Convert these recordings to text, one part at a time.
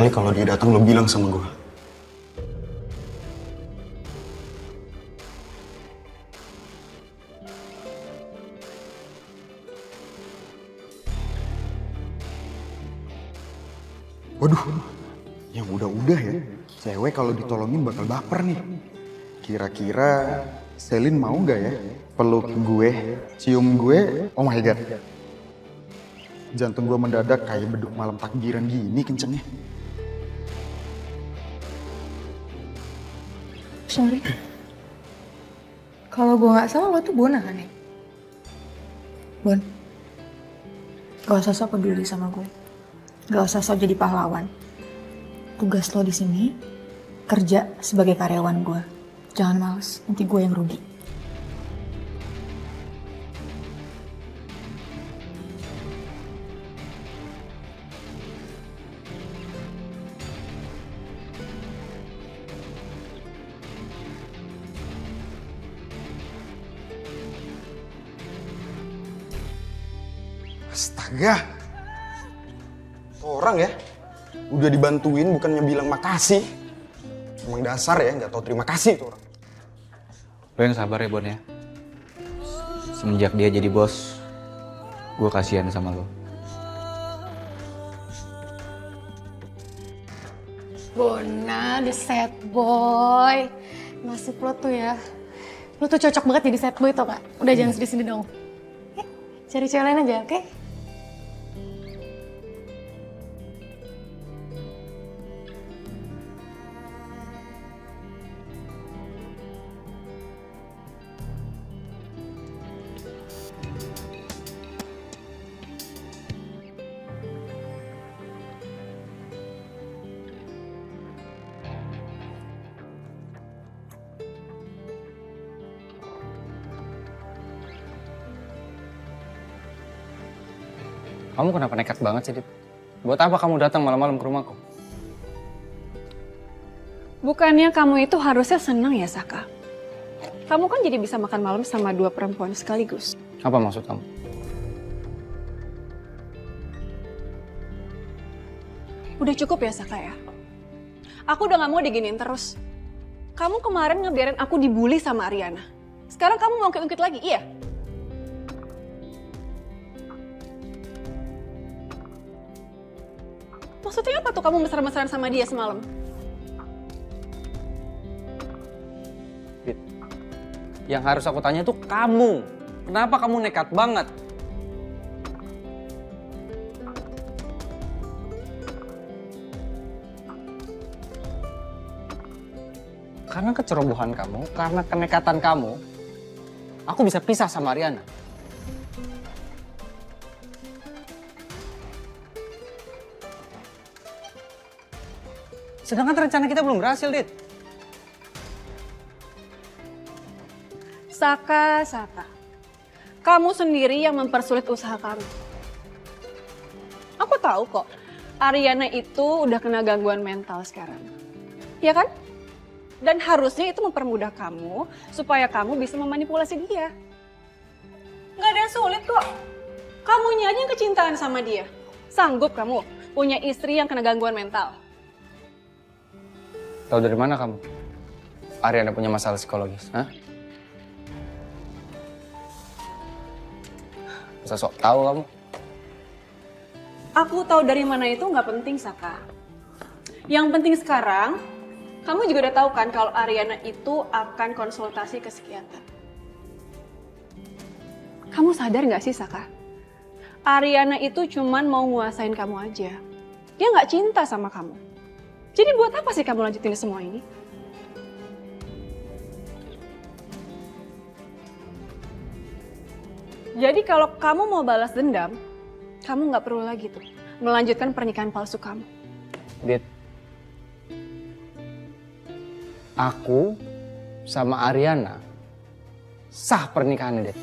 kali kalau dia datang lo bilang sama gue. Waduh, yang udah-udah ya. Cewek kalau ditolongin bakal baper nih. Kira-kira Selin mau nggak ya peluk gue, cium gue? Oh my god. Jantung gue mendadak kayak beduk malam takbiran gini kencengnya. Sorry. Kalau gue nggak salah lo tuh Bona kan ya? Bon, gak usah sok peduli sama gue. Gak usah sok jadi pahlawan. Tugas lo di sini kerja sebagai karyawan gue. Jangan males, nanti gue yang rugi. Astaga. Orang ya, udah dibantuin bukannya bilang makasih. Emang dasar ya, nggak tahu terima kasih tuh orang. Lo yang sabar ya Bon ya. Semenjak dia jadi bos, gue kasihan sama lo. Bona, the sad boy. Nasib lo tuh ya. Lo tuh cocok banget jadi sad boy tau gak? Udah jangan sedih-sedih dong. Oke, cari cewek lain aja, oke? Kamu kenapa nekat banget sih, Dit? Buat apa kamu datang malam-malam ke rumahku? Bukannya kamu itu harusnya senang ya, Saka? Kamu kan jadi bisa makan malam sama dua perempuan sekaligus. Apa maksud kamu? Udah cukup ya, Saka ya? Aku udah gak mau diginiin terus. Kamu kemarin ngebiarin aku dibully sama Ariana. Sekarang kamu mau ungkit-ungkit lagi, iya? Maksudnya apa tuh kamu mesra-mesraan sama dia semalam? Dit, yang harus aku tanya tuh kamu. Kenapa kamu nekat banget? Karena kecerobohan kamu, karena kenekatan kamu, aku bisa pisah sama Ariana. Sedangkan rencana kita belum berhasil, Dit. Saka. Kamu sendiri yang mempersulit usaha kami. Aku tahu kok, Ariana itu udah kena gangguan mental sekarang. Ya kan? Dan harusnya itu mempermudah kamu supaya kamu bisa memanipulasi dia. Gak ada yang sulit kok. Kamunya aja yang kecintaan sama dia. Sanggup kamu punya istri yang kena gangguan mental. Tahu dari mana kamu? Ariana punya masalah psikologis, hah? Masa sok tahu kamu? Aku tahu dari mana itu nggak penting, Saka. Yang penting sekarang, kamu juga udah tahu kan kalau Ariana itu akan konsultasi ke psikiater. Kamu sadar nggak sih, Saka? Ariana itu cuman mau nguasain kamu aja. Dia nggak cinta sama kamu. Jadi buat apa sih kamu lanjutin semua ini? Jadi kalau kamu mau balas dendam, kamu nggak perlu lagi tuh melanjutkan pernikahan palsu kamu. Dit, aku sama Ariana sah pernikahannya, Dit.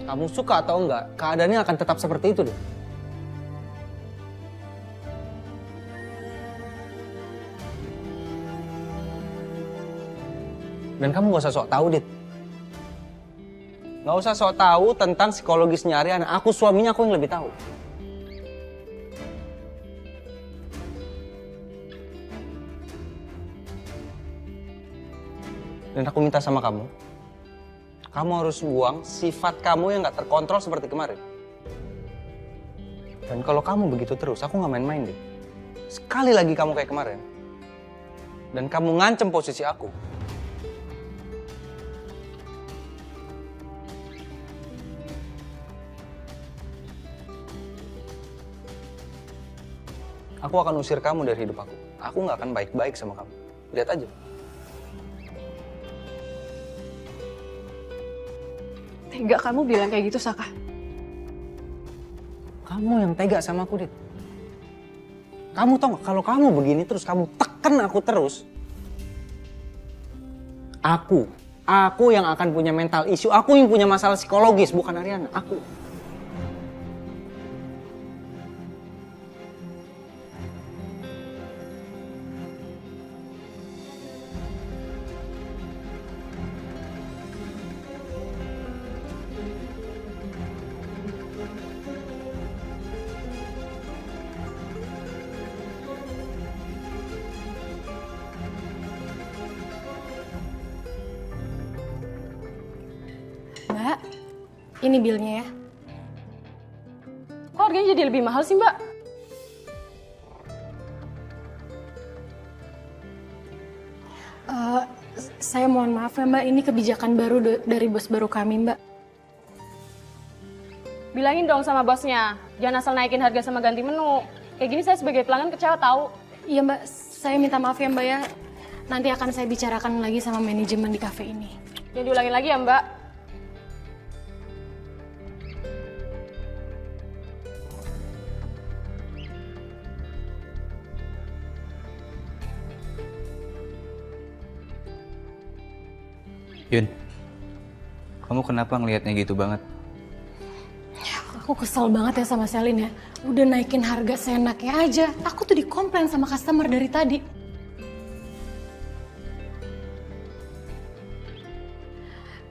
Kamu suka atau enggak, keadaannya akan tetap seperti itu, Dit. Dan kamu gak usah sok tahu, Dit. Gak usah sok tahu tentang psikologisnya Ariana. Aku suaminya, aku yang lebih tahu. Dan aku minta sama kamu, kamu harus buang sifat kamu yang gak terkontrol seperti kemarin. Dan kalau kamu begitu terus, aku gak main-main deh. Sekali lagi kamu kayak kemarin, dan kamu ngancem posisi aku, aku akan usir kamu dari hidup aku. Aku gak akan baik-baik sama kamu. Lihat aja. Tega kamu bilang kayak gitu, Saka. Kamu yang tega sama aku, Dit. Kamu tau gak, kalau kamu begini terus, kamu tekan aku terus, aku yang akan punya mental issue, aku yang punya masalah psikologis, bukan Ariana, aku. Mbak, ini bilnya ya. Kok harganya jadi lebih mahal sih, Mbak? Saya mohon maaf ya Mbak, ini kebijakan baru dari bos baru kami Mbak. Bilangin dong sama bosnya, jangan asal naikin harga sama ganti menu. Kayak gini saya sebagai pelanggan kecewa tahu. Iya Mbak, saya minta maaf ya Mbak ya. Nanti akan saya bicarakan lagi sama manajemen di kafe ini. Jangan diulangin lagi ya, Mbak. Yun, kamu kenapa ngelihatnya gitu banget? Aku kesel banget ya sama Selin ya. Udah naikin harga seenaknya aja. Aku tuh dikomplain sama customer dari tadi.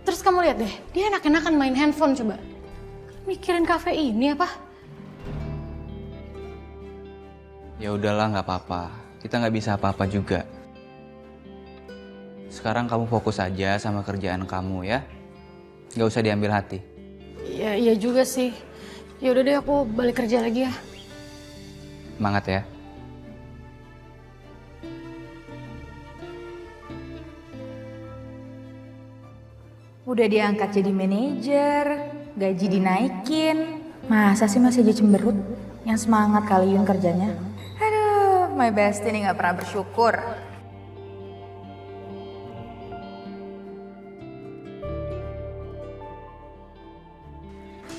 Terus kamu lihat deh, dia enak-enakan main handphone coba. Mikirin kafe ini apa? Ya udahlah, nggak apa-apa. Kita nggak bisa apa-apa juga. Sekarang kamu fokus aja sama kerjaan kamu ya. Nggak usah diambil hati. Iya juga sih. Ya udah deh, aku balik kerja lagi ya. Semangat ya. Udah diangkat jadi manajer, gaji dinaikin. Masa sih masih aja cemberut? Yang semangat kali Yun kerjanya. Aduh, my bestie nih gak pernah bersyukur.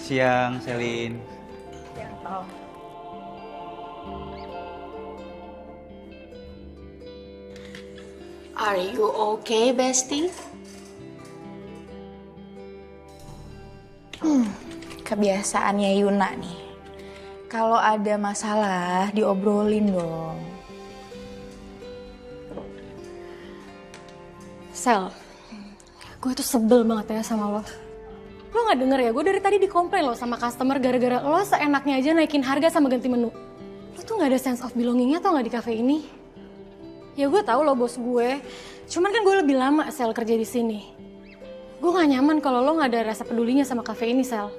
Siang, Selin. Are you okay, bestie? Kebiasaannya Yuna nih. Kalau ada masalah diobrolin dong. Sel, gue tuh sebel banget ya sama lo. Lo gak denger ya, gue dari tadi dikomplain lo sama customer gara-gara lo seenaknya aja naikin harga sama ganti menu. Lo tuh gak ada sense of belongingnya tau gak di cafe ini? Ya gue tahu lo bos gue, cuman kan gue lebih lama Sel kerja di sini. Gue gak nyaman kalau lo gak ada rasa pedulinya sama cafe ini, Sel.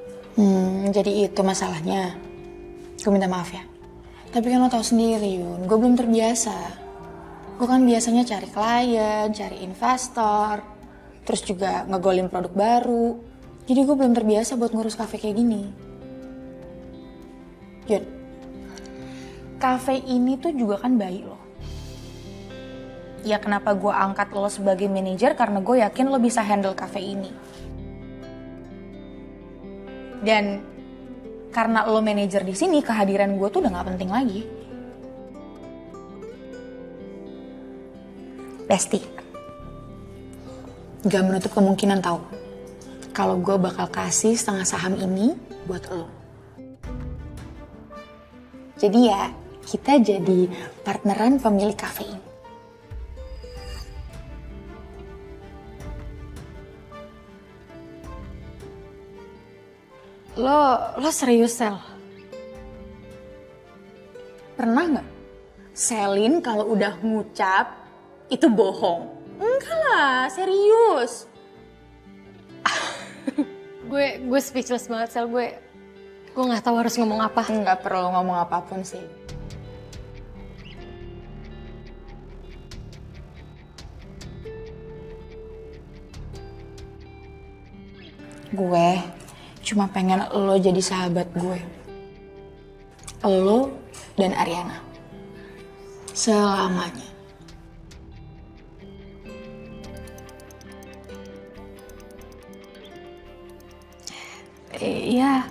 Jadi itu masalahnya. Gue minta maaf ya. Tapi kan lo tau sendiri Yun, gue belum terbiasa. Gue kan biasanya cari klien, cari investor, terus juga ngegolin produk baru. Jadi gue belum terbiasa buat ngurus kafe kayak gini. Yun, kafe ini tuh juga kan bayi lo. Ya kenapa gue angkat lo sebagai manajer karena gue yakin lo bisa handle kafe ini. Dan karena lo manajer di sini, kehadiran gue tuh udah gak penting lagi. Besti, gak menutup kemungkinan tau kalau gue bakal kasih setengah saham ini buat lo. Jadi ya, kita jadi partneran pemilik kafe ini. Lo serius, Sel? Pernah nggak Selin kalau udah ngucap itu bohong? Enggak lah, serius. gue speechless banget, Sel. Gue nggak tahu harus ngomong apa. Nggak perlu ngomong apapun sih. Gue cuma pengen lo jadi sahabat gue. Lo dan Ariana. Selamanya. Iya,